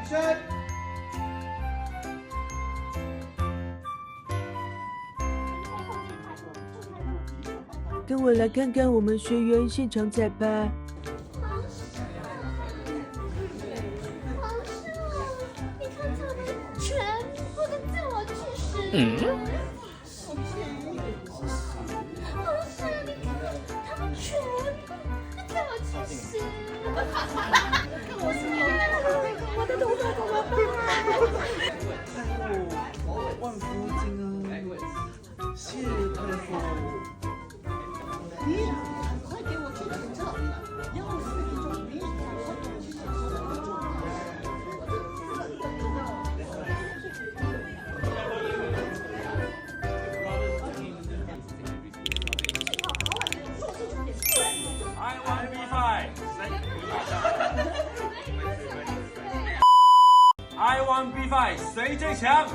Attention！跟我来看看我们学员现场彩吧。皇上，你看他们全部都自我去世。皇上，你看他们全部都自我去世。我是你我的头发怎么办？万夫金啊！谢太傅。你快给我去领证！要是你就你I want B5，谁最强？